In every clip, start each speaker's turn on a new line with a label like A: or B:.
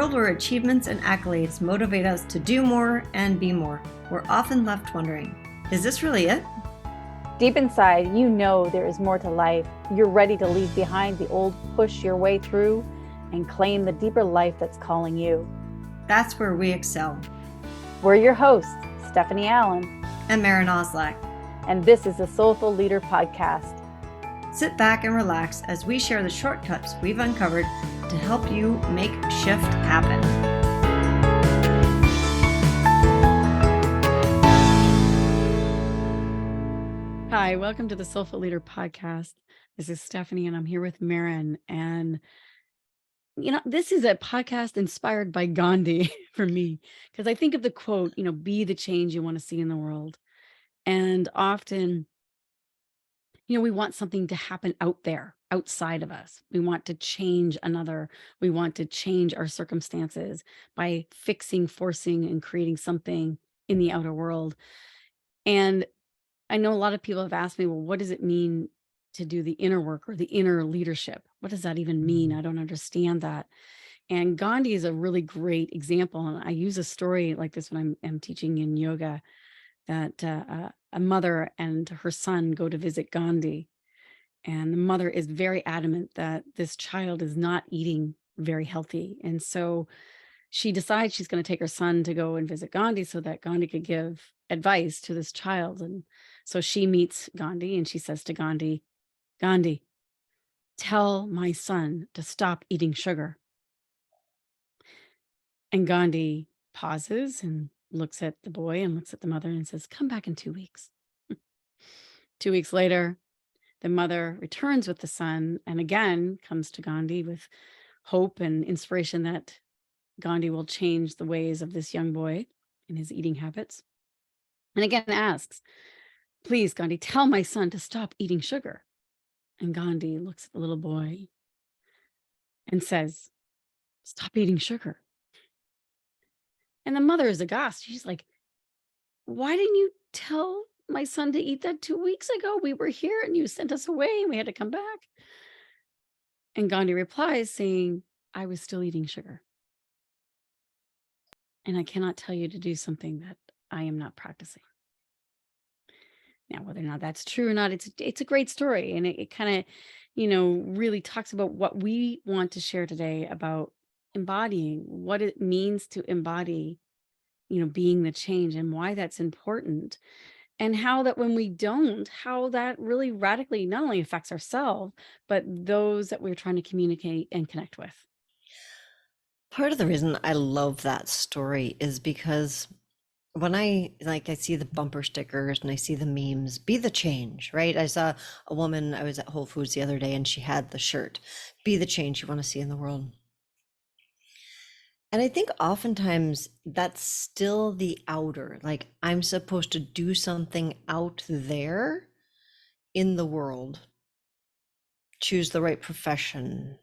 A: world where achievements and accolades motivate us to do more and be more, we're often left wondering, is this really it?
B: Deep inside, you know there is more to life. You're ready to leave behind the old, push your way through, and claim the deeper life that's calling you.
A: That's where we excel.
B: We're your hosts, Stephanie Allen
A: and Maren Oslak.
B: And this is the Soulful Leader Podcast.
A: Sit back and relax as we share the shortcuts we've uncovered to help you make shift happen.
C: Hi, welcome to the Soulful Leader Podcast. This is Stephanie, and I'm here with Maren. And, this is a podcast inspired by Gandhi for me, because I think of the quote, be the change you want to see in the world. And often, we want something to happen out there, outside of us. We want to change another. We want to change our circumstances by fixing, forcing, and creating something in the outer world. And I know a lot of people have asked me, well, what does it mean to do the inner work or the inner leadership? What does that even mean? I don't understand that. And Gandhi is a really great example. And I use a story like this when I'm teaching in yoga, that a mother and her son go to visit Gandhi. And the mother is very adamant that this child is not eating very healthy. And so she decides she's going to take her son to go and visit Gandhi so that Gandhi could give advice to this child. And so she meets Gandhi and she says to Gandhi, Gandhi, tell my son to stop eating sugar. And Gandhi pauses and looks at the boy and looks at the mother and says, come back in 2 weeks. 2 weeks later, the mother returns with the son and again comes to Gandhi with hope and inspiration that Gandhi will change the ways of this young boy and his eating habits. And again asks, please, Gandhi, tell my son to stop eating sugar. And Gandhi looks at the little boy and says, stop eating sugar. And the mother is aghast. She's like, why didn't you tell my son to eat that 2 weeks ago? We were here and you sent us away and we had to come back. And Gandhi replies saying, I was still eating sugar. And I cannot tell you to do something that I am not practicing. Now, whether or not that's true or not, it's a great story. And it kind of, really talks about what we want to share today about embodying, what it means to embody, being the change and why that's important. And how that when we don't, how that really radically not only affects ourselves, but those that we're trying to communicate and connect with.
A: Part of the reason I love that story is because when I see the bumper stickers and I see the memes, be the change, right? I saw a woman, I was at Whole Foods the other day and she had the shirt, be the change you want to see in the world. And I think oftentimes that's still the outer, like I'm supposed to do something out there in the world, choose the right profession,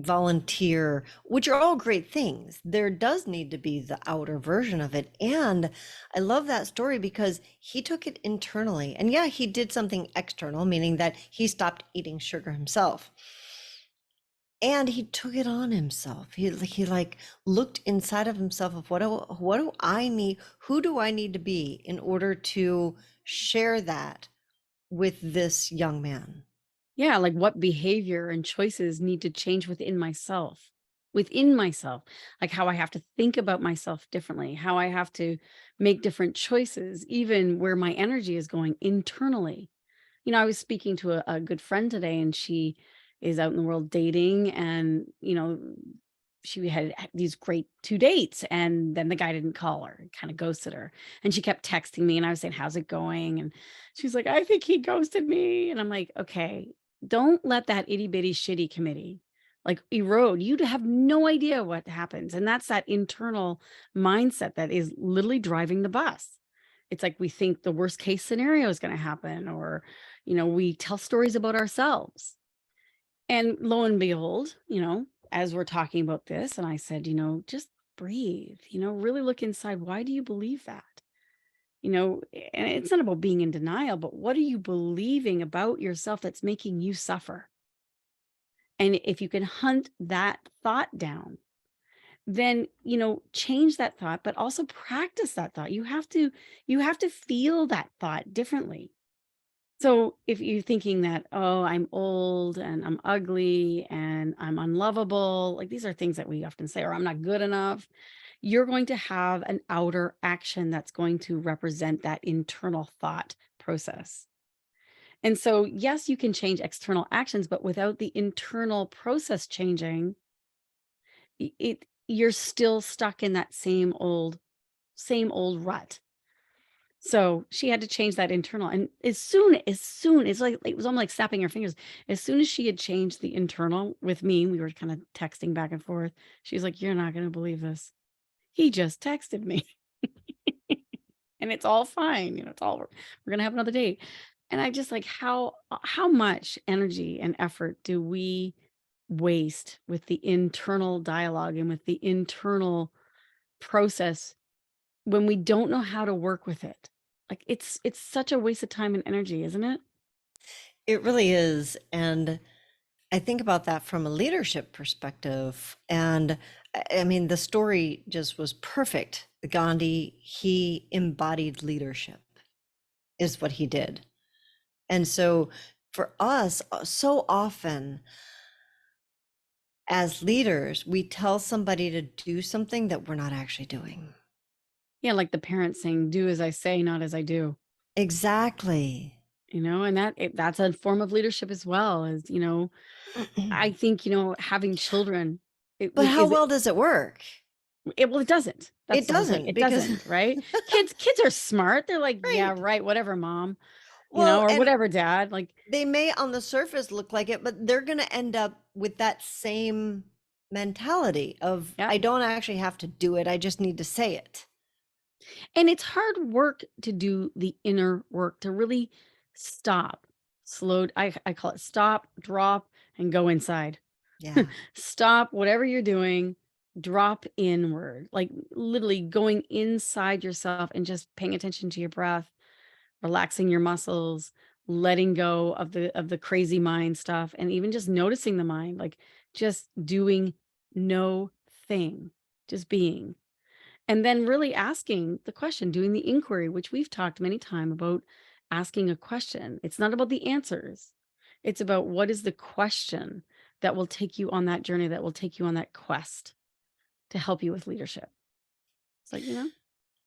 A: volunteer, which are all great things. There does need to be the outer version of it. And I love that story because he took it internally. And yeah, he did something external, meaning that he stopped eating sugar himself. And he took it on himself. He looked inside of himself of what do I need? Who do I need to be in order to share that with this young man?
C: Yeah, like what behavior and choices need to change within myself, like how I have to think about myself differently, how I have to make different choices, even where my energy is going internally. I was speaking to a good friend today and she is out in the world dating and, she had these great 2 dates and then the guy didn't call her, kind of ghosted her. And she kept texting me and I was saying, how's it going? And she's like, I think he ghosted me. And I'm like, okay, don't let that itty bitty shitty committee like erode. You have no idea what happens. And that's that internal mindset that is literally driving the bus. It's like we think the worst case scenario is going to happen, or, we tell stories about ourselves. And lo and behold, as we're talking about this, and I said, just breathe, really look inside. Why do you believe that? And it's not about being in denial, but what are you believing about yourself that's making you suffer? And if you can hunt that thought down, then, change that thought, but also practice that thought. You have to feel that thought differently. So if you're thinking that, oh, I'm old and I'm ugly and I'm unlovable, like these are things that we often say, or I'm not good enough, you're going to have an outer action that's going to represent that internal thought process. And so, yes, you can change external actions, but without the internal process changing, you're still stuck in that same old rut. So she had to change that internal. And as soon it's like it was almost like snapping her fingers. As soon as she had changed the internal with me, we were kind of texting back and forth. She's like, "You're not gonna believe this. He just texted me." And it's all fine. It's all we're gonna have another date. And I just like how much energy and effort do we waste with the internal dialogue and with the internal process when we don't know how to work with it. Like it's such a waste of time and energy, isn't it?
A: It really is. And I think about that from a leadership perspective. And I mean, the story just was perfect. Gandhi, he embodied leadership, is what he did. And so for us, so often as leaders, we tell somebody to do something that we're not actually doing.
C: Yeah, like the parents saying, "Do as I say, not as I do."
A: Exactly.
C: And that's a form of leadership as well. As I think having children, it
A: But
C: we
A: how
C: is
A: well does it work?
C: well, it doesn't. That's
A: It
C: the whole thing.
A: doesn't
C: It
A: because
C: doesn't, right? Kids are smart. They're like, "Yeah,
A: right.
C: right, whatever, mom,"
A: Well,
C: or
A: and
C: whatever, dad. Like,
A: they may on the surface look like it, but they're going to end up with that same mentality of
C: yeah.
A: I don't actually have to do it. I just need to say it.
C: And it's hard work to do the inner work, to really stop, slow. I call it stop, drop, and go inside.
A: Yeah.
C: Stop whatever you're doing, drop inward, like literally going inside yourself and just paying attention to your breath, relaxing your muscles, letting go of the crazy mind stuff, and even just noticing the mind, like just doing no thing, just being. And then really asking the question, doing the inquiry, which we've talked many times about asking a question. It's not about the answers. It's about what is the question that will take you on that journey, that will take you on that quest to help you with leadership. It's like,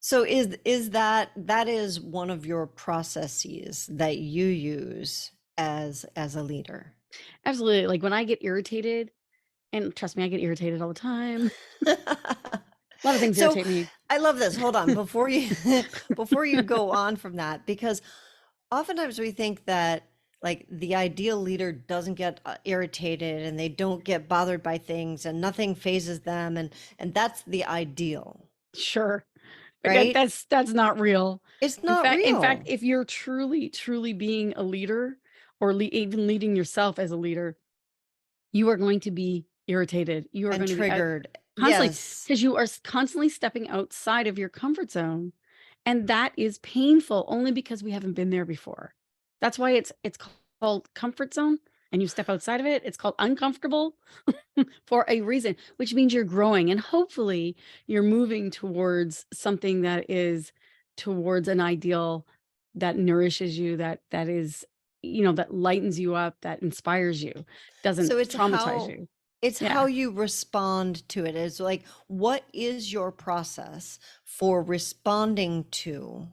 A: So is that is one of your processes that you use as a leader?
C: absolutely. Like when I get irritated, and trust me, I get irritated all the time. A lot of things
A: So
C: irritate me.
A: I love this. Hold on before you before you go on from that, because oftentimes we think that like the ideal leader doesn't get irritated and they don't get bothered by things and nothing phases them and that's the ideal,
C: Sure. But that,
A: right?
C: that's not real.
A: It's
C: In
A: not
C: fact, in fact,
A: real
C: if you're truly, truly being a leader or even leading yourself as a leader, you are going to be irritated. You are
A: and
C: going to be
A: triggered.
C: constantly,
A: Yes.
C: because you are constantly stepping outside of your comfort zone. And that is painful only because we haven't been there before. That's why it's called comfort zone. And you step outside of it, it's called uncomfortable for a reason, which means you're growing and hopefully you're moving towards something that is towards an ideal that nourishes you, that is, that lightens you up, that inspires you, doesn't
A: So
C: traumatize you.
A: it's
C: Yeah.
A: how you respond to it. It's like what is your process for responding to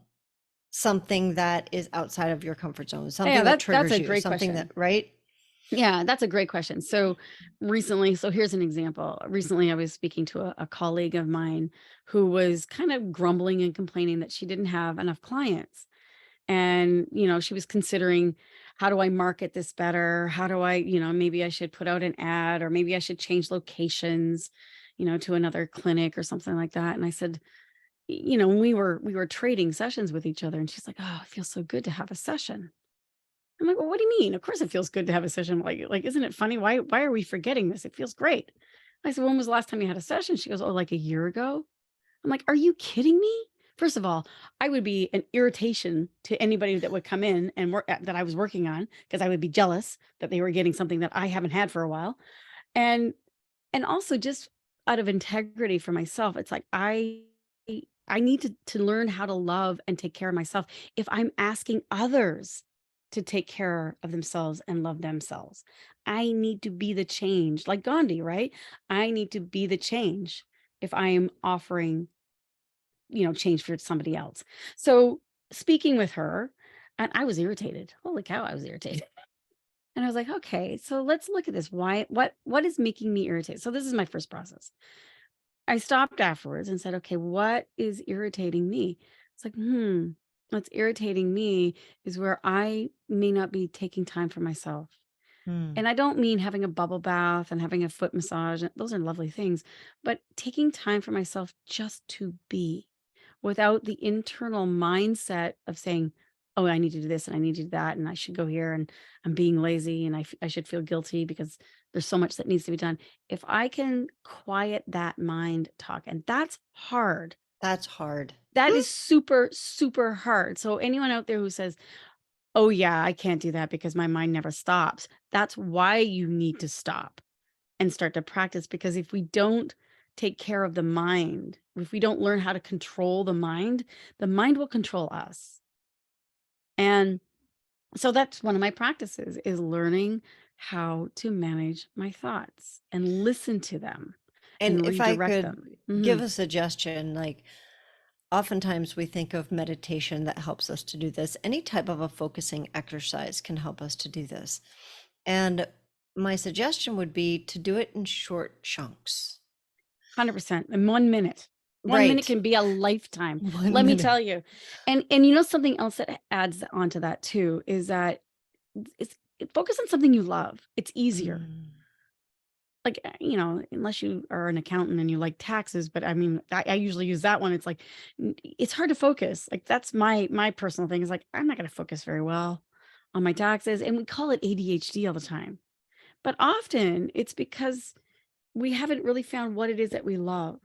A: something that is outside of your comfort zone,
C: Yeah,
A: something that
C: that's
A: triggers
C: a
A: you,
C: great
A: something that,
C: question.
A: right?
C: Yeah, that's a great question. So here's an example. Recently, I was speaking to a colleague of mine who was kind of grumbling and complaining that she didn't have enough clients. And, she was considering, how do I market this better? How do I, maybe I should put out an ad, or maybe I should change locations, to another clinic or something like that. And I said, we were trading sessions with each other, and she's like, "Oh, it feels so good to have a session." I'm like, "Well, what do you mean? Of course it feels good to have a session. Like, isn't it funny? Why are we forgetting this? It feels great." I said, "When was the last time you had a session?" She goes, "Oh, like a year ago." I'm like, "Are you kidding me? First of all, I would be an irritation to anybody that would come in and work that I was working on, because I would be jealous that they were getting something that I haven't had for a while. And also just out of integrity for myself, it's like I need to learn how to love and take care of myself if I'm asking others to take care of themselves and love themselves. I need to be the change, like Gandhi, right? I need to be the change if I am offering, change for somebody else. So speaking with her, and I was irritated. Holy cow, I was irritated. And I was like, okay, so let's look at this. Why, what is making me irritated? So this is my first process. I stopped afterwards and said, okay, what is irritating me? It's like, what's irritating me is where I may not be taking time for myself.
A: Hmm.
C: And I don't mean having a bubble bath and having a foot massage. Those are lovely things, but taking time for myself just to be without the internal mindset of saying, oh, I need to do this and I need to do that. And I should go here and I'm being lazy and I should feel guilty because there's so much that needs to be done. If I can quiet that mind talk, and that's hard,
A: That's hard.
C: that is super, super hard. So anyone out there who says, oh, yeah, I can't do that because my mind never stops. That's why you need to stop and start to practice, because if we don't take care of the mind, if we don't learn how to control the mind will control us. And so that's one of my practices, is learning how to manage my thoughts and listen to them
A: And
C: and
A: if I
C: redirect
A: could
C: them.
A: give
C: Mhm.
A: a suggestion, like oftentimes we think of meditation that helps us to do this. Any type of a focusing exercise can help us to do this. And my suggestion would be to do it in short chunks.
C: 100% in 1 minute. 1 minute
A: Right.
C: can be a lifetime,
A: 1
C: let me
A: minute.
C: tell you. And something else that adds onto that too is that it's focus on something you love. It's easier.
A: Mm.
C: Like, unless you are an accountant and you like taxes, but I mean, I usually use that one. It's like, it's hard to focus. Like, that's my personal thing, is like, I'm not gonna focus very well on my taxes, and we call it ADHD all the time. But often it's because we haven't really found what it is that we love.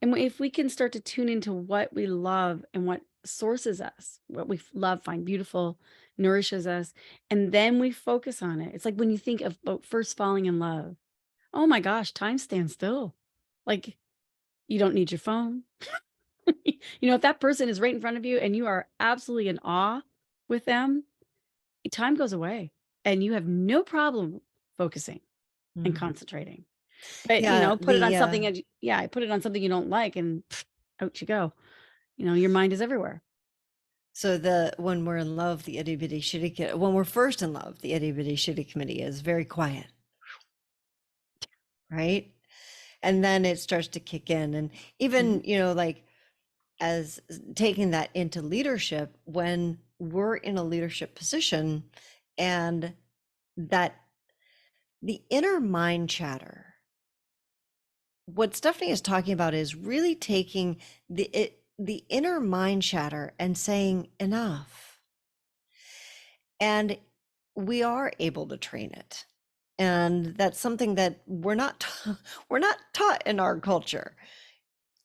C: And if we can start to tune into what we love and what sources us, what we love, find beautiful, nourishes us, and then we focus on it. It's like when you think of about first falling in love. Oh my gosh, time stands still. Like, you don't need your phone. If that person is right in front of you and you are absolutely in awe with them, time goes away and you have no problem focusing and
A: Mm.
C: concentrating. But,
A: Yeah,
C: put it on
A: the
C: something, and yeah, put it on something you don't like, and out you go. Your mind is everywhere.
A: so the when we're in love, the itty bitty shitty when we're first in love, the itty bitty shitty committee is very quiet, right? And then it starts to kick in. And
C: Mhm.
A: even, like as taking that into leadership, when we're in a leadership position and that the inner mind chatter, what Stephanie is talking about is really taking the inner mind chatter and saying enough. And we are able to train it. And that's something that we're not taught in our culture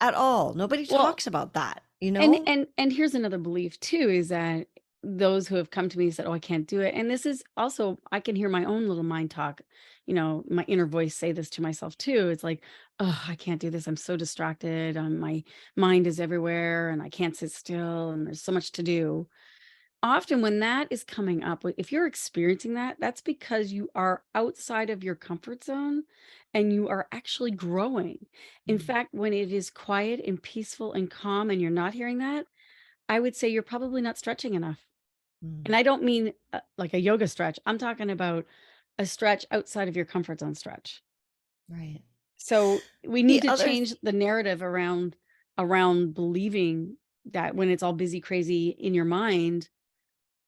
A: at all. Nobody
C: Well,
A: talks about that,
C: and here's another belief too, is that those who have come to me said, "Oh, I can't do it." And this is also, I can hear my own little mind talk, my inner voice say this to myself too. It's like, "Oh, I can't do this. I'm so distracted. My mind is everywhere and I can't sit still and there's so much to do." Often when that is coming up, if you're experiencing that, that's because you are outside of your comfort zone and you are actually growing. In
A: Mm,
C: fact, when it is quiet and peaceful and calm and you're not hearing that, I would say you're probably not stretching enough.
A: mm,
C: And I don't mean like a yoga stretch. I'm talking about a stretch outside of your comfort zone stretch.
A: right.
C: So we need
A: The
C: to
A: other
C: change the narrative around believing that when it's all busy, crazy in your mind,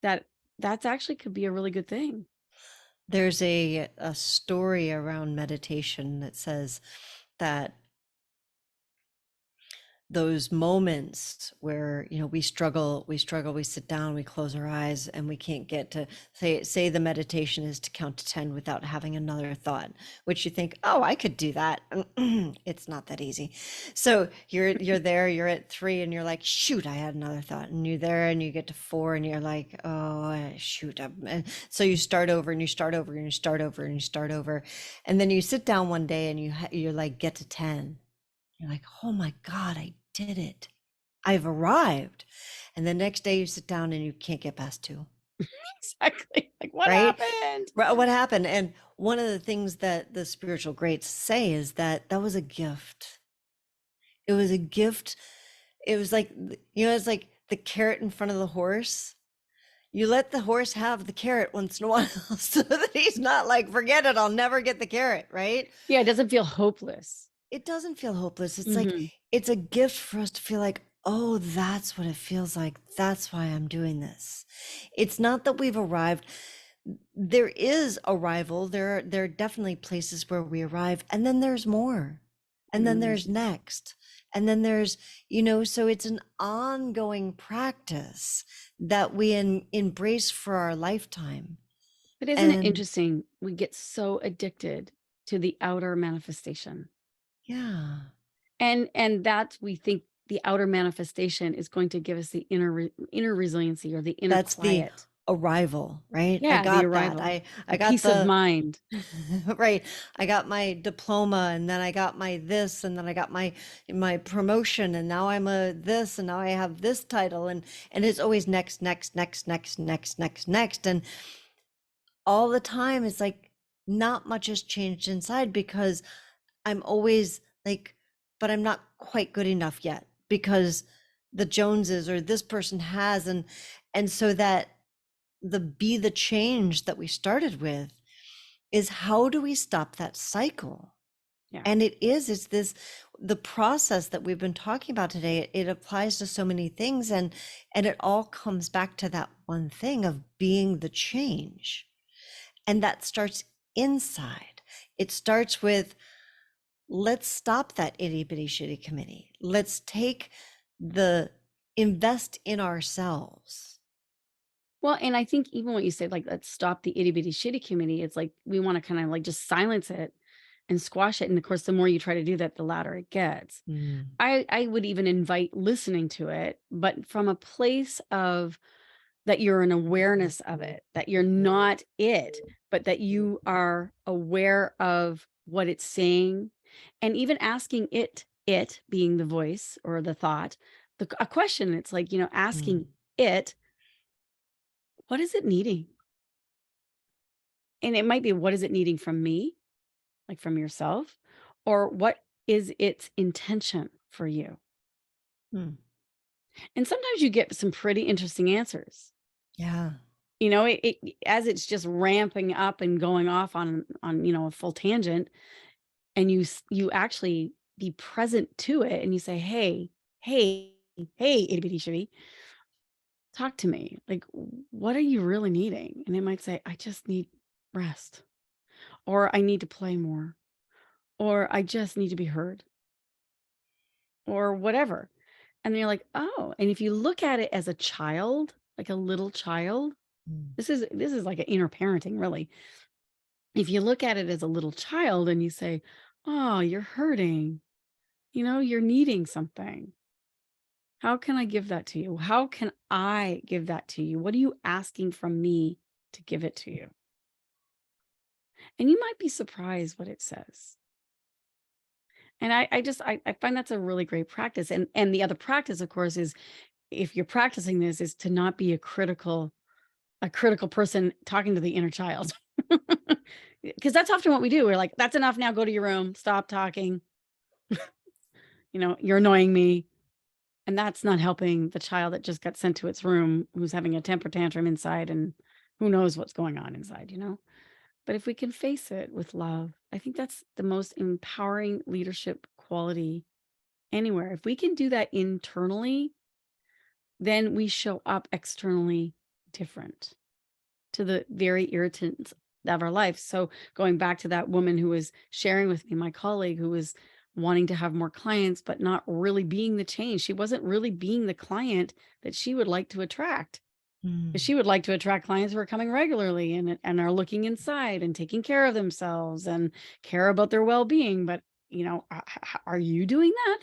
C: that that's actually could be a really good thing.
A: There's a story around meditation that says that those moments where, we sit down, we close our eyes, and we can't get to say the meditation is to count to 10 without having another thought, which you think, oh, I could do that. It's not that easy. So you're there, you're at 3, and you're like, shoot, I had another thought, and you're there, and you get to 4, and you're like, oh, shoot. So you start over, and you start over, and you start over, and you start over, and then you sit down one day, and you're like, get to 10. You're like, oh my God, I did it. I've arrived. And the next day you sit down and you can't get past 2,
C: Exactly. Like, what
A: right?
C: happened?
A: What happened? And one of the things that the spiritual greats say is that that was a gift. It was a gift. It was like, it's like the carrot in front of the horse. You let the horse have the carrot once in a while so that he's not like, forget it, I'll never get the carrot, right?
C: Yeah, it doesn't feel hopeless.
A: It doesn't feel hopeless. It's like,
C: Mhm.
A: it's a gift for us to feel like, oh, that's what it feels like. That's why I'm doing this. It's not that we've arrived. There is arrival. There are definitely places where we arrive, and then there's more. And then there's next. And then there's, so it's an ongoing practice that we embrace for our lifetime.
C: But isn't it
A: And
C: interesting? We get so addicted to the outer manifestation.
A: yeah,
C: And that we think the outer manifestation is going to give us the inner resiliency or the inner
A: that's the
C: quiet.
A: arrival, right? I
C: Yeah, the
A: got that.
C: arrival,
A: I
C: the
A: got
C: peace of
A: the
C: mind.
A: right. I got my diploma, and then I got my this, and then I got my promotion, and now I'm a this, and now I have this title, and it's always next, next, next, next, next, next, next. And all the time it's like not much has changed inside, because I'm always like, but I'm not quite good enough yet, because the Joneses or this person has, and so that be the change that we started with is, how do we stop that cycle?
C: Yeah.
A: And it's the process that we've been talking about today. It applies to so many things, and it all comes back to that one thing of being the change. And that starts inside. It starts with, let's stop that itty bitty shitty committee. Let's invest in ourselves.
C: Well, and I think even what you said, like, let's stop the itty bitty shitty committee. It's like we want to kind of like just silence it and squash it. And of course, the more you try to do that, the louder it gets.
A: Mm,
C: I would even invite listening to it, but from a place of that you're an awareness of it, that you're not it, but that you are aware of what it's saying, and even asking it being the voice or the thought, a question. It's like, asking
A: mm,
C: it, what is it needing? And it might be, what is it needing from me, like from yourself, or what is its intention for you?
A: mm.
C: And sometimes you get some pretty interesting answers.
A: Yeah.
C: As it's just ramping up and going off on a full tangent, and you actually be present to it, and you say, hey, hey, itty bitty shitty, talk to me. Like, what are you really needing? And it might say, I just need rest, or I need to play more, or I just need to be heard, or whatever. And you're like, oh. And if you look at it as a child, like a little child,
A: Mm,
C: this is like an inner parenting, really. If you look at it as a little child and you say, oh, you're hurting, you're needing something. How can I give that to you? How can I give that to you? What are you asking from me to give it to you? And you might be surprised what it says. And I find that's a really great practice. And the other practice, of course, is, if you're practicing this, is to not be a critical person talking to the inner child. Because that's often what we do. We're like, that's enough now. Go to your room. Stop talking. You're annoying me. And that's not helping the child that just got sent to its room, who's having a temper tantrum inside, and who knows what's going on inside. But if we can face it with love, I think that's the most empowering leadership quality anywhere. If we can do that internally, then we show up externally different to the very irritants of our life. So going back to that woman who was sharing with me, my colleague, who was wanting to have more clients, but not really being the change. She wasn't really being the client that she would like to attract. 'Cause
A: Mm.
C: she would like to attract clients who are coming regularly and are looking inside and taking care of themselves and care about their well-being, but, are you doing that?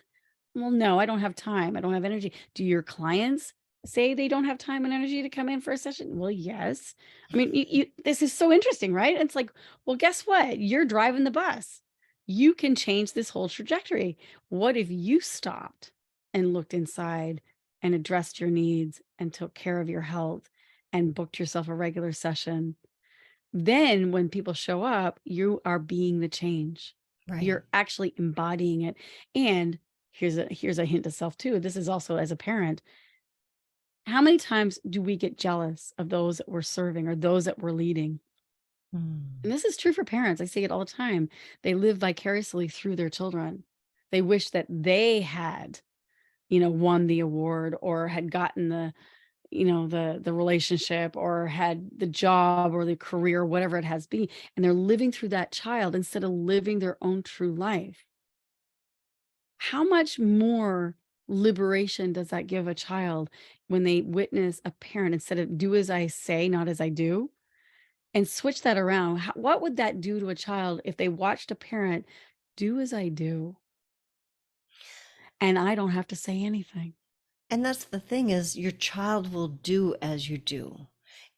C: Well, no, I don't have time. I don't have energy. Do your clients say they don't have time and energy to come in for a session? Well, yes. I mean, this is so interesting, right? It's like, well, guess what? You're driving the bus. You can change this whole trajectory. What if you stopped and looked inside and addressed your needs and took care of your health and booked yourself a regular session? Then when people show up, you are being the change.
A: Right.
C: You're actually embodying it. And here's a hint to self too. This is also as a parent. How many times do we get jealous of those that we're serving or those that we're leading? And
A: Mm.
C: this is true for parents. I see it all the time. They live vicariously through their children. They wish that they had, won the award or had gotten the relationship or had the job or the career, whatever it has been, and they're living through that child instead of living their own true life. How much more liberation does that give a child when they witness a parent instead of do as I say, not as I do? And switch that around. What would that do to a child if they watched a parent do as I do and I don't have to say anything?
A: And that's the thing is your child will do as you do.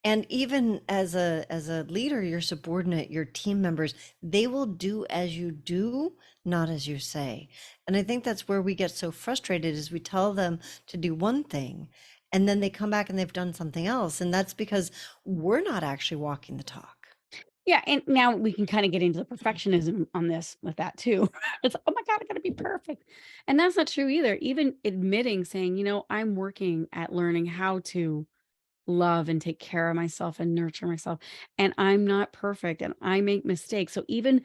A: And even as a leader, your subordinate, your team members, they will do as you do, not as you say. And I think that's where we get so frustrated is we tell them to do one thing and then they come back and they've done something else. And that's because we're not actually walking the talk.
C: Yeah, and now we can kinda get into the perfectionism on this with that too. It's, "Oh my god, I gotta be perfect." And that's not true either. Even admitting saying, "I'm working at learning how to love and take care of myself and nurture myself, and I'm not perfect and I make mistakes." So even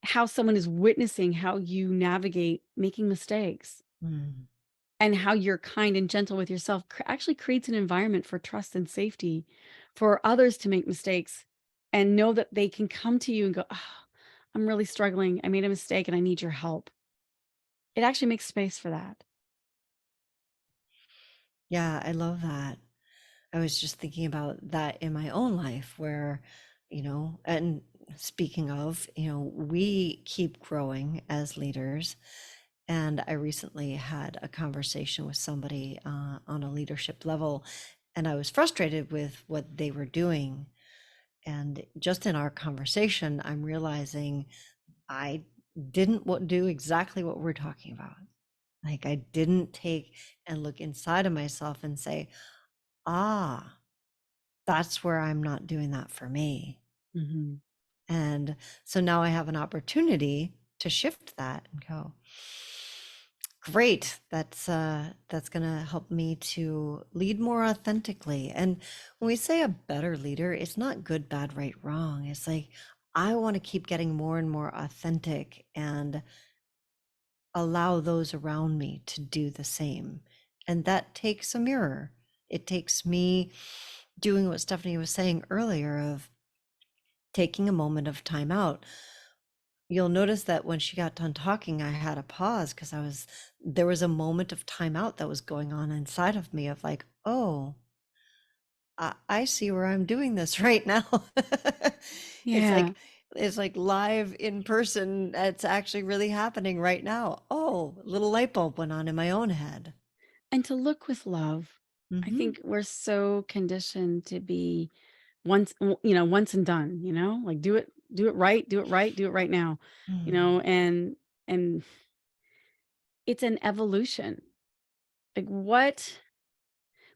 C: how someone is witnessing how you navigate making mistakes
A: Mm.
C: and how you're kind and gentle with yourself actually creates an environment for trust and safety for others to make mistakes and know that they can come to you and go, "Oh, I'm really struggling. I made a mistake and I need your help." It actually makes space for that.
A: Yeah, I love that. I was just thinking about that in my own life where, and speaking of, we keep growing as leaders. And I recently had a conversation with somebody on a leadership level, and I was frustrated with what they were doing. And just in our conversation, I'm realizing I didn't do exactly what we're talking about. Like, I didn't take and look inside of myself and say, ah, that's where I'm not doing that for me.
C: Mhm.
A: And so now I have an opportunity to shift that and go, great. That's going to help me to lead more authentically. And when we say a better leader, it's not good, bad, right, wrong. It's like I want to keep getting more and more authentic and allow those around me to do the same. And that takes a mirror. It takes me doing what Stephanie was saying earlier of taking a moment of time out. You'll notice that when she got done talking, I had a pause because there was a moment of time out that was going on inside of me of like, oh, I see where I'm doing this right now. It's
C: Yeah.
A: like, it's like live in person. It's actually really happening right now. Oh, little light bulb went on in my own head.
C: And to look with love. I
A: Hmm.
C: think we're so conditioned to be once and done, like do it right, do it right, do it right now, and it's an evolution. Like what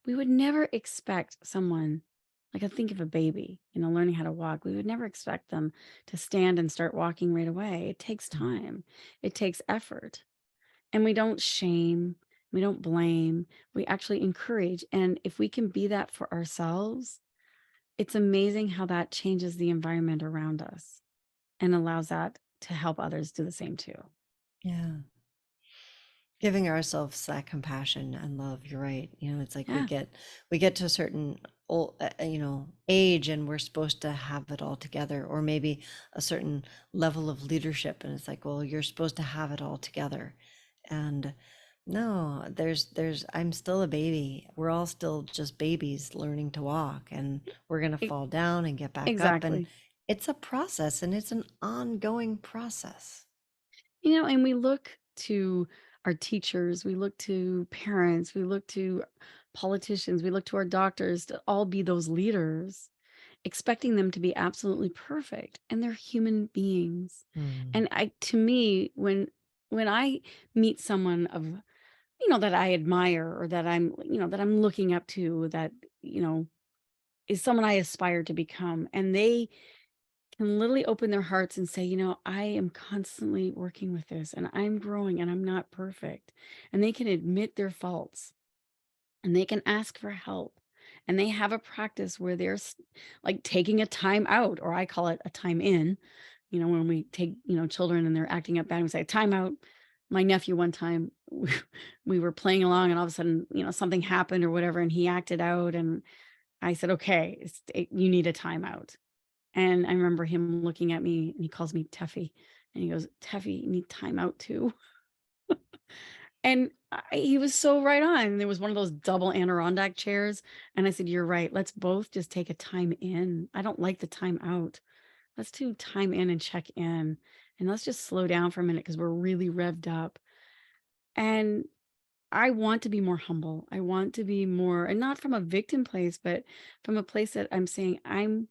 C: we would never expect someone, like I think of a baby, learning how to walk. We would never expect them to stand and start walking right away. It takes time. It takes effort. And we don't shame, we don't blame, we actually encourage. And if we can be that for ourselves, it's amazing how that changes the environment around us and allows that to help others do the same too.
A: Yeah. Giving ourselves that compassion and love. You're right. It's like we
C: Yeah,
A: get to a certain age, and we're supposed to have it all together, or maybe a certain level of leadership, and it's like, well, you're supposed to have it all together. And no, I'm still a baby. We're all still just babies learning to walk, and we're going to
C: e-
A: fall down and get back up, and
C: exactly.
A: it's a process, and it's an ongoing process.
C: And we look to our teachers, we look to parents, we look to politicians, we look to our doctors to all be those leaders, expecting them to be absolutely perfect, and they're human beings.
A: Hmm.
C: And to me, when I meet someone of, that I admire, or that I'm looking up to, that, you know, is someone I aspire to become, and they can literally open their hearts and say, I am constantly working with this, and I'm growing, and I'm not perfect. And they can admit their faults, and they can ask for help. And they have a practice where they're like taking a time out, or I call it a time in. When we take, children and they're acting up bad, we say, time out. My nephew, one time, we were playing along, and all of a sudden, something happened or whatever, and he acted out. And I said, okay, you need a timeout. And I remember him looking at me, and he calls me Teffy. And he goes, Teffy, you need time out too. And he was so right on. There was one of those double Adirondack chairs. And I said, you're right. Let's both just take a time in. I don't like the time out. Let's do time in and check in. And let's just slow down for a minute, because we're really revved up. And I want to be more humble. I want to be more, and not from a victim place, but from a place that I'm saying, I'm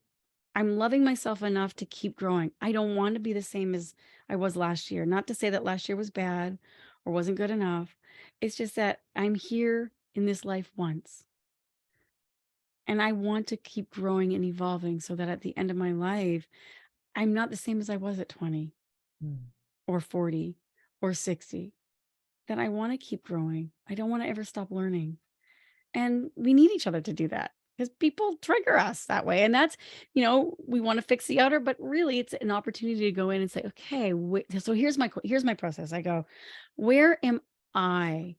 C: loving myself enough to keep growing. I don't want to be the same as I was last year. Not to say that last year was bad or wasn't good enough. It's just that I'm here in this life once. And I want to keep growing and evolving, so that at the end of my life, I'm not the same as I was at 20
A: Hmm.
C: or 40 or 60. That I want to keep growing. I don't want to ever stop learning. And we need each other to do that, because people trigger us that way. And that's, we want to fix the outer, but really it's an opportunity to go in and say, okay, so here's my process. I go, where am I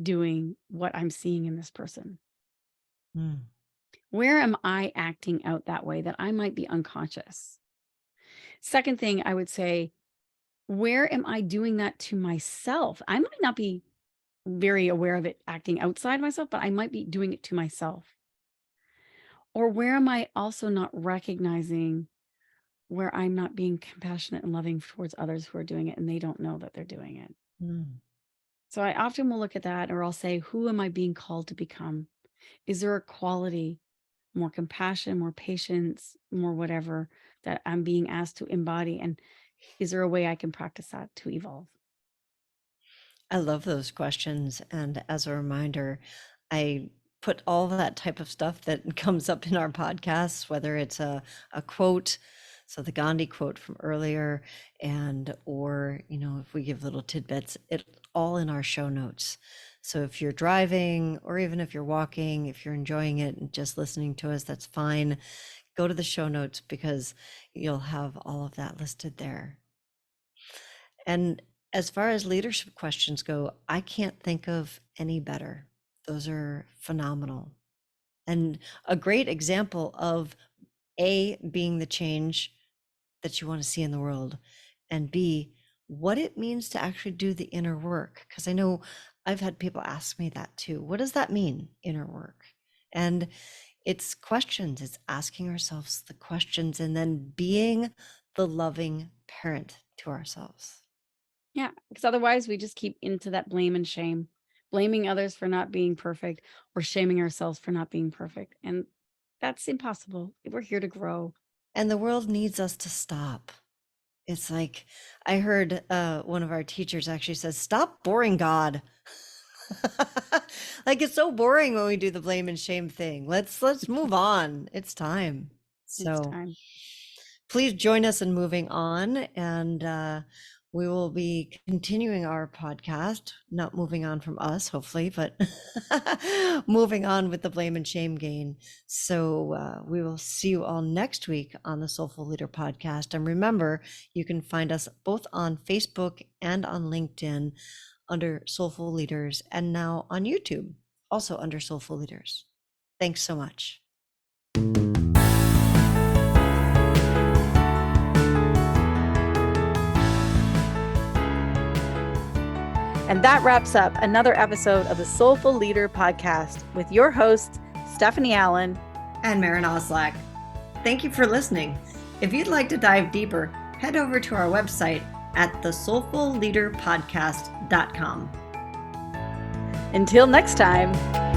C: doing what I'm seeing in this person?
A: Hmm.
C: Where am I acting out that way that I might be unconscious? Second thing, I would say, where am I doing that to myself? I might not be very aware of it acting outside myself, but I might be doing it to myself. Or where am I also not recognizing where I'm not being compassionate and loving towards others who are doing it, and they don't know that they're doing it?
A: Hmm.
C: So I often will look at that, or I'll say, who am I being called to become? Is there a quality, more compassion, more patience, more whatever, that I'm being asked to embody? And is there a way I can practice that to evolve?
A: I love those questions. And as a reminder, I put all that type of stuff that comes up in our podcasts, whether it's a quote, so the Gandhi quote from earlier, and or, if we give little tidbits, it all in our show notes. So if you're driving, or even if you're walking, if you're enjoying it and just listening to us, that's fine. Go to the show notes, because you'll have all of that listed there. And as far as leadership questions go, I can't think of any better. Those are phenomenal. And a great example of A, being the change that you want to see in the world, and B, what it means to actually do the inner work. Because I know I've had people ask me that too. What does that mean, inner work? And it's questions, it's asking ourselves the questions, and then being the loving parent to ourselves.
C: Yeah, because otherwise we just keep into that blame and shame, blaming others for not being perfect, or shaming ourselves for not being perfect. And that's impossible. We're here to grow.
A: And the world needs us to stop. It's like I heard one of our teachers actually says, "Stop boring God." Like, it's so boring when we do the blame and shame thing. Let's move on. It's time.
C: It's
A: So
C: time.
A: please join us in moving on, and we will be continuing our podcast, not moving on from us, hopefully, but moving on with the blame and shame game. So we will see you all next week on the Soulful Leader podcast. And remember, you can find us both on Facebook and on LinkedIn under Soulful Leaders, and now on YouTube, also under Soulful Leaders. Thanks so much.
B: And that wraps up another episode of the Soulful Leader podcast with your hosts, Stephanie Allen
A: and Maren Oslac. Thank you for listening. If you'd like to dive deeper, head over to our website at thesoulfulleaderpodcast.com.
B: Until next time.